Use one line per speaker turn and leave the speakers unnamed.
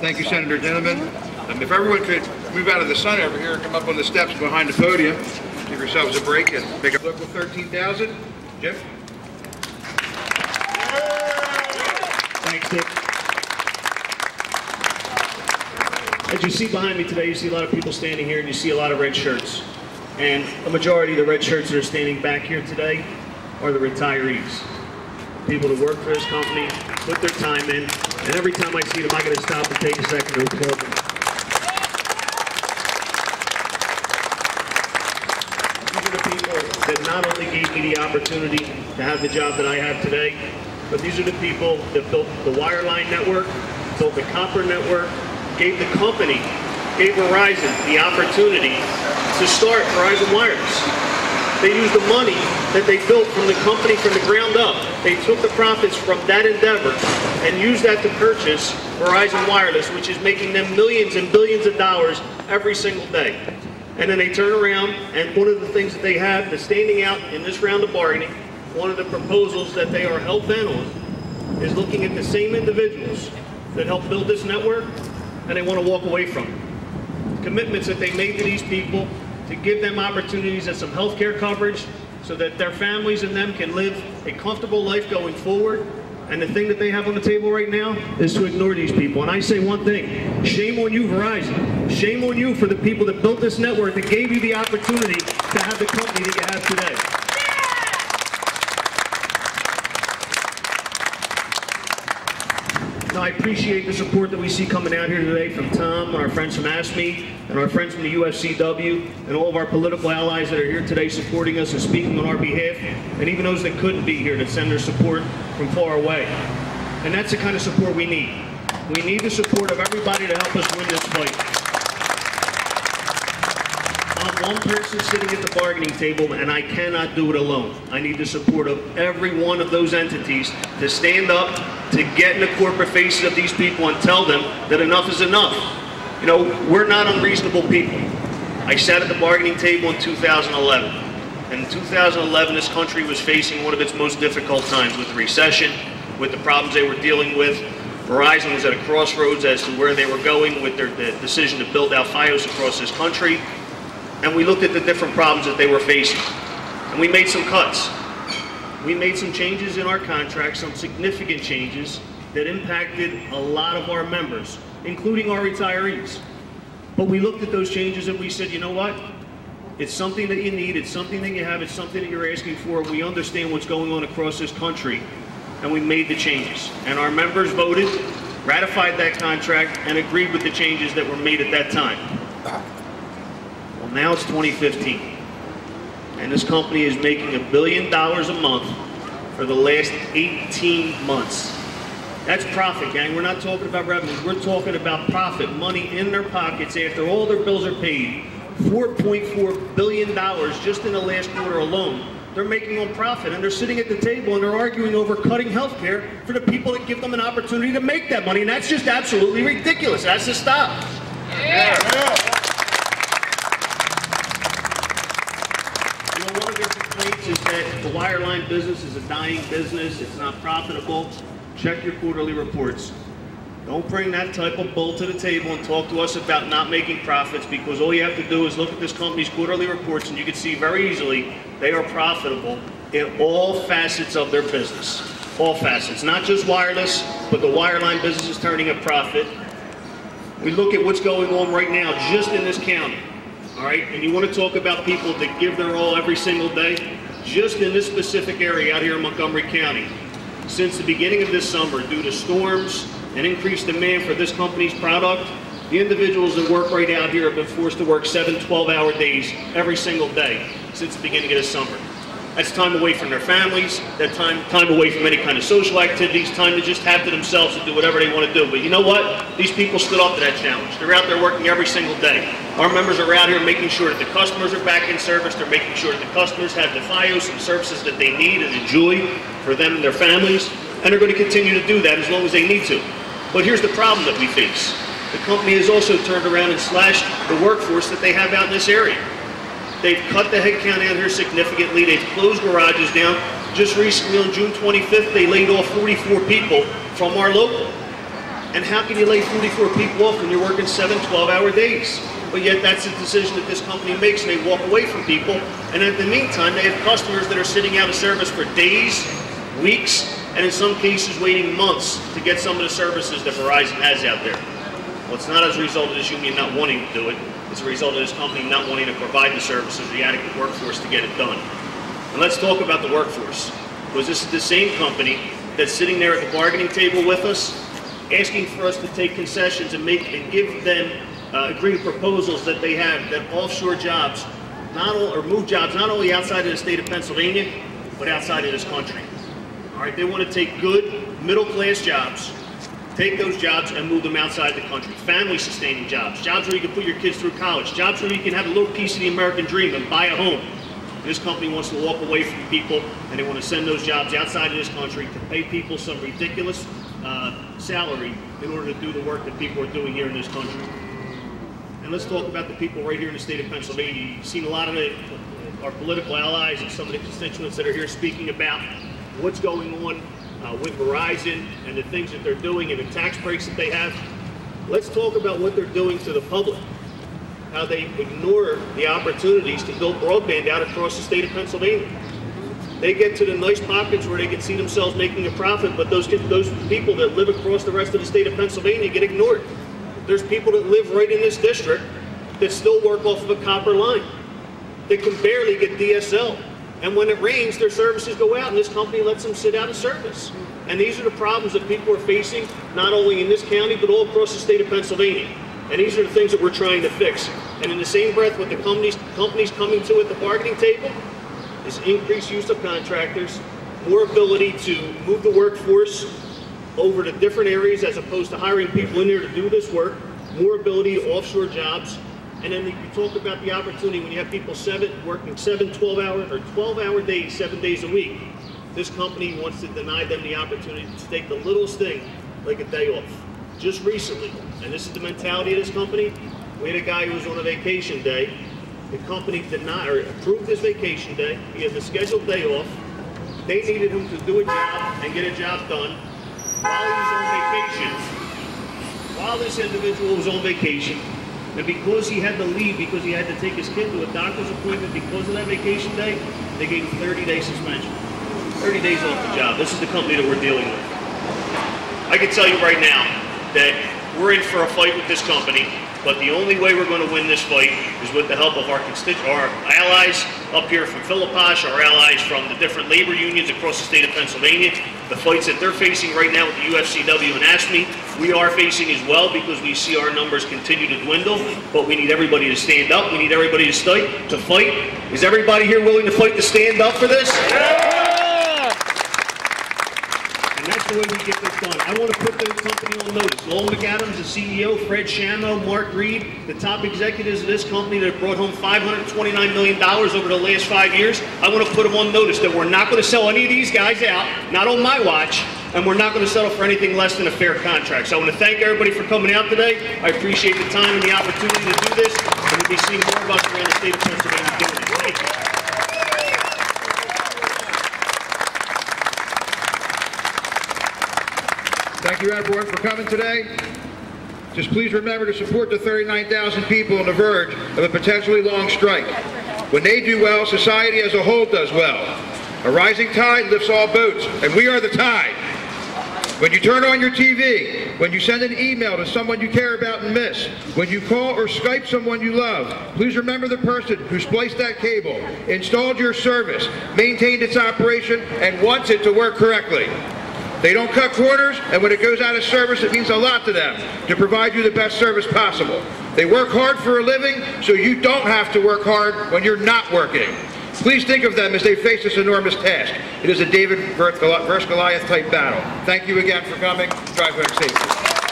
Thank you, Senator Gentlemen. If everyone could move out of the sun over here and come up on the steps behind the podium, give yourselves a break and make a local 13,000. Jim?
Thanks, Dick. As you see behind me today, you see a lot of people standing here and you see a lot of red shirts. And a majority of the red shirts that are standing back here today are the retirees. People that work for this company, put their time in, and every time I see them, I got to stop and take a second to applaud them. These are the people that not only gave me the opportunity to have the job that I have today, but these are the people that built the wireline network, built the copper network, gave the company, gave Verizon the opportunity to start Verizon Wireless. They used the money that they built from the company from the ground up. They took the profits from that endeavor and used that to purchase Verizon Wireless, which is making them millions and billions of dollars every single day. And then they turn around, and one of the things that they have that's standing out in this round of bargaining, one of the proposals that they are hell-bent on, is looking at the same individuals that helped build this network, and they want to walk away from it. Commitments that they made to these people to give them opportunities and some health care coverage so that their families and them can live a comfortable life going forward. And the thing that they have on the table right now is to ignore these people. And I say one thing, shame on you, Verizon. Shame on you for the people that built this network, that gave you the opportunity to have the company that you have today. Now, I appreciate the support that we see coming out here today from Tom and our friends from ASME and our friends from the UFCW and all of our political allies that are here today supporting us and speaking on our behalf, and even those that couldn't be here that send their support from far away. And that's the kind of support we need. We need the support of everybody to help us win this fight. I'm one person sitting at the bargaining table, and I cannot do it alone. I need the support of every one of those entities to stand up, to get in the corporate faces of these people and tell them that enough is enough. You know, we're not unreasonable people. I sat at the bargaining table in 2011. And in 2011, this country was facing one of its most difficult times with the recession, with the problems they were dealing with. Verizon was at a crossroads as to where they were going with their decision to build out Fios across this country. And we looked at the different problems that they were facing. And we made some cuts. We made some changes in our contract, some significant changes that impacted a lot of our members, including our retirees. But we looked at those changes and we said, you know what? It's something that you need, it's something that you have, it's something that you're asking for. We understand what's going on across this country. And we made the changes. And our members voted, ratified that contract, and agreed with the changes that were made at that time. Well, now it's 2015. And this company is making $1 billion a month for the last 18 months. That's profit, gang. We're not talking about revenues. We're talking about profit, money in their pockets after all their bills are paid. $4.4 billion just in the last quarter alone. They're making on profit, and they're sitting at the table and they're arguing over cutting health care for the people that give them an opportunity to make that money. And that's just absolutely ridiculous. That's to stop. Yeah. One of their complaints is that the wireline business is a dying business, it's not profitable. Check your quarterly reports. Don't bring that type of bull to the table and talk to us about not making profits, because all you have to do is look at this company's quarterly reports and you can see very easily they are profitable in all facets of their business. All facets, not just wireless, but the wireline business is turning a profit. We look at what's going on right now just in this county. All right, and you want to talk about people that give their all every single day? Just in this specific area out here in Montgomery County, since the beginning of this summer, due to storms and increased demand for this company's product, the individuals that work right out here have been forced to work 7 12-hour days every single day since the beginning of this summer. That's time away from their families, that time away from any kind of social activities, time to just have to themselves to do whatever they want to do. But you know what? These people stood up to that challenge. They're out there working every single day. Our members are out here making sure that the customers are back in service. They're making sure that the customers have the Fios and services that they need and enjoy for them and their families. And they're going to continue to do that as long as they need to. But here's the problem that we face. The company has also turned around and slashed the workforce that they have out in this area. They've cut the headcount out here significantly. They've closed garages down. Just recently on June 25th, they laid off 44 people from our local. And how can you lay 44 people off when you're working 7 12-hour days? But yet that's the decision that this company makes, and they walk away from people. And in the meantime, they have customers that are sitting out of service for days, weeks, and in some cases waiting months to get some of the services that Verizon has out there. Well, it's not as a result of this union not wanting to do it. It's a result of this company not wanting to provide the services, the adequate workforce to get it done. And let's talk about the workforce, because this is the same company that's sitting there at the bargaining table with us, asking for us to take concessions and give them agreed proposals that they have that offshore jobs, move jobs not only outside of the state of Pennsylvania, but outside of this country. All right, they want to take good middle-class jobs, take those jobs and move them outside the country. Family-sustaining jobs, jobs where you can put your kids through college, jobs where you can have a little piece of the American dream and buy a home. And this company wants to walk away from people, and they want to send those jobs outside of this country to pay people some ridiculous salary in order to do the work that people are doing here in this country. And let's talk about the people right here in the state of Pennsylvania. You've seen a lot of our political allies and some of the constituents that are here speaking about what's going on with Verizon and the things that they're doing and the tax breaks that they have. Let's talk about what they're doing to the public, how they ignore the opportunities to build broadband out across the state of Pennsylvania. They get to the nice pockets where they can see themselves making a profit, but those people that live across the rest of the state of Pennsylvania get ignored. There's people that live right in this district that still work off of a copper line. They can barely get DSL. And when it rains, their services go out, and this company lets them sit out of service. And these are the problems that people are facing, not only in this county, but all across the state of Pennsylvania. And these are the things that we're trying to fix. And in the same breath, what the companies coming to at the bargaining table is increased use of contractors, more ability to move the workforce over to different areas as opposed to hiring people in there to do this work, more ability to offshore jobs. And then you talk about the opportunity when you have people working 12-hour days, 7 days a week. This company wants to deny them the opportunity to take the littlest thing, like a day off. Just recently, and this is the mentality of this company, we had a guy who was on a vacation day. The company approved his vacation day. He had the scheduled day off. They needed him to do a job and get a job done while he was on vacation. While this individual was on vacation, and because he had to leave, because he had to take his kid to a doctor's appointment because of that vacation day, they gave him 30-day suspension. 30 days off the job. This is the company that we're dealing with. I can tell you right now that we're in for a fight with this company, but the only way we're going to win this fight is with the help of our allies up here from Philipposh, our allies from the different labor unions across the state of Pennsylvania. The fights that they're facing right now with the UFCW and AFSCME, we are facing as well because we see our numbers continue to dwindle, but we need everybody to stand up. We need everybody to fight. Is everybody here willing to fight to stand up for this? Yeah! And that's the way we get this done. I want to put the company on notice. Lowell McAdams, the CEO, Fred Shamo, Mark Reed, the top executives of this company that have brought home $529 million over the last 5 years. I want to put them on notice that we're not going to sell any of these guys out, not on my watch, and we're not going to settle for anything less than a fair contract. So I want to thank everybody for coming out today. I appreciate the time and the opportunity to do this, and we'll be seeing more of us around the state of Pennsylvania doing it. Thank you.
Thank you, everyone, for coming today. Just please remember to support the 39,000 people on the verge of a potentially long strike. When they do well, society as a whole does well. A rising tide lifts all boats, and we are the tide. When you turn on your TV, when you send an email to someone you care about and miss, when you call or Skype someone you love, please remember the person who spliced that cable, installed your service, maintained its operation, and wants it to work correctly. They don't cut corners, and when it goes out of service, it means a lot to them to provide you the best service possible. They work hard for a living, so you don't have to work hard when you're not working. Please think of them as they face this enormous task. It is a David versus Goliath type battle. Thank you again for coming. Drive home safely.